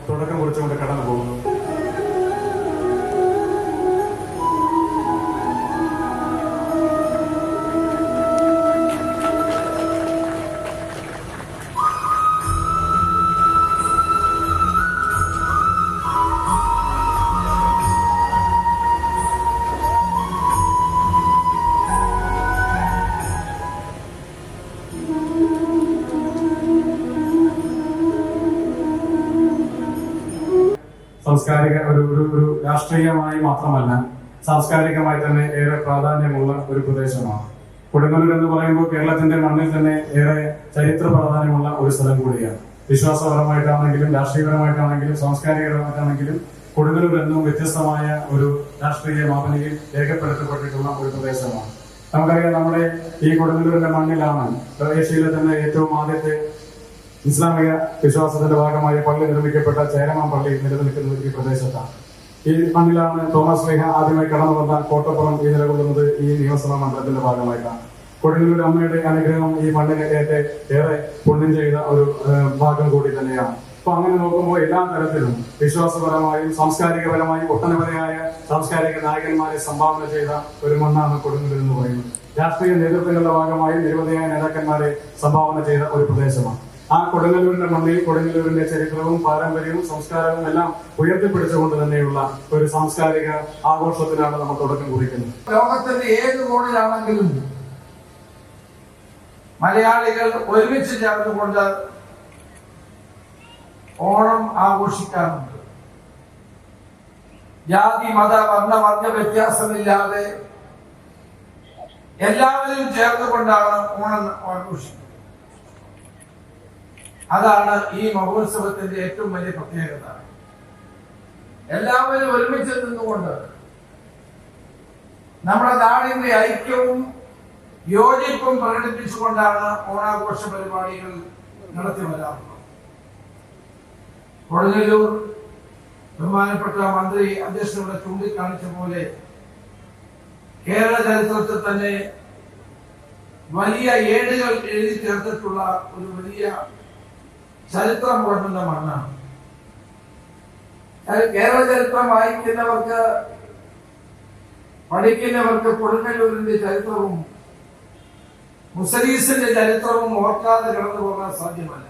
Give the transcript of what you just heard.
തുടക്കം കുറിച്ചുകൊണ്ട് കടന്നു പോകുന്നു. സാംസ്കാരിക ഒരു രാഷ്ട്രീയമായി മാത്രമല്ല സാംസ്കാരികമായി തന്നെ ഏറെ പ്രാധാന്യമുള്ള ഒരു പ്രദേശമാണ് കൊടുങ്ങല്ലൂർ എന്ന് പറയുമ്പോൾ കേരളത്തിന്റെ മണ്ണിൽ തന്നെ ഏറെ ചരിത്ര പ്രാധാന്യമുള്ള ഒരു സ്ഥലം കൂടിയാണ്. വിശ്വാസപരമായിട്ടാണെങ്കിലും രാഷ്ട്രീയപരമായിട്ടാണെങ്കിലും സാംസ്കാരികപരമായിട്ടാണെങ്കിലും കൊടുങ്ങല്ലൂർ എന്നും വ്യത്യസ്തമായ ഒരു രാഷ്ട്രീയ മാപനയിൽ രേഖപ്പെടുത്തപ്പെട്ടിട്ടുള്ള ഒരു പ്രദേശമാണ്. നമുക്കറിയാം, നമ്മുടെ ഈ കൊടുങ്ങല്ലൂരിന്റെ മണ്ണിലാണ് ഏഷ്യയിലെ തന്നെ ഏറ്റവും ആദ്യത്തെ ഇസ്ലാമിക വിശ്വാസത്തിന്റെ ഭാഗമായി പള്ളി നിർമ്മിക്കപ്പെട്ട ചേരമാൻ പള്ളി നിലനിൽക്കുന്നത് ഈ പ്രദേശത്താണ്. ഈ മണ്ണിലാണ് തോമസ് ലീഹ ആദ്യമായി കടന്നു വന്ന കോട്ടപ്പുറം ഈ നിലകൊള്ളുന്നത് ഈ നിയമസഭാ മണ്ഡലത്തിന്റെ ഭാഗമായിട്ടാണ്. കൊടുങ്ങല്ലൂർ അമ്മയുടെ അനുഗ്രഹം ഈ മണ്ണിനെ ഏറെ പുണ്യം ചെയ്ത ഒരു ഭാഗം കൂടി തന്നെയാണ്. അപ്പൊ അങ്ങനെ നോക്കുമ്പോൾ എല്ലാ തരത്തിലും വിശ്വാസപരമായും സാംസ്കാരികപരമായും ഒട്ടനവധിയായ സാംസ്കാരിക നായകന്മാരെ സംഭാവന ചെയ്ത ഒരു മണ്ണാണ് കൊടുങ്ങല്ലൂർ എന്ന് പറയുന്നത്. രാഷ്ട്രീയ നേതൃത്വങ്ങളുടെ ഭാഗമായും നിരവധിയായ നേതാക്കന്മാരെ സംഭാവന ചെയ്ത ഒരു പ്രദേശമാണ്. ആ കൊടുങ്ങല്ലൂരിന്റെ മണ്ണിൽ കൊടുങ്ങല്ലൂരിന്റെ ചരിത്രവും പാരമ്പര്യവും സംസ്കാരവും എല്ലാം ഉയർത്തിപ്പിടിച്ചുകൊണ്ട് തന്നെയുള്ള ഒരു സാംസ്കാരിക ആഘോഷത്തിനാണ് നമ്മൾ തുടക്കം കുറിക്കുന്നത്. ലോകത്തിന്റെ ഏത് കോണിലാണെങ്കിലും മലയാളികൾ ഒരുമിച്ച് ചേർന്നുകൊണ്ട് ഓണം ആഘോഷിക്കാറുണ്ട്. ജാതി മത വർണ്ണ വ്യത്യാസമില്ലാതെ എല്ലാവരും ചേർന്നുകൊണ്ടാണ് ഓണം ആഘോഷിക്കുന്നത്. അതാണ് ഈ മഹോത്സവത്തിന്റെ ഏറ്റവും വലിയ പ്രത്യേകത. എല്ലാവരും ഒരുമിച്ച് നിന്നുകൊണ്ട് നമ്മുടെ നാടിന്റെ ഐക്യവും യോജിപ്പും പ്രകടിപ്പിച്ചുകൊണ്ടാണ് ഓണാഘോഷ പരിപാടികൾ നടത്തി വരാറുള്ളത്. കൊടുങ്ങല്ലൂർ ബഹുമാനപ്പെട്ട മന്ത്രി അധ്യക്ഷനോട് ചൂണ്ടിക്കാണിച്ച പോലെ കേരള ചരിത്രത്തിൽ തന്നെ വലിയ ഏടുകൾ എഴുതി ചേർത്തിട്ടുള്ള ഒരു വലിയ ചരിത്രം കൊണ്ടുള്ള മണ്ണാണ്. കേരള ചരിത്രം വായിക്കുന്നവർക്ക് പഠിക്കുന്നവർക്ക് കൊടുങ്ങല്ലൂരിന്റെ ചരിത്രവും മുസലീസിന്റെ ചരിത്രവും ഓർക്കാതെ കടന്നു പോകാൻ സാധ്യമല്ല.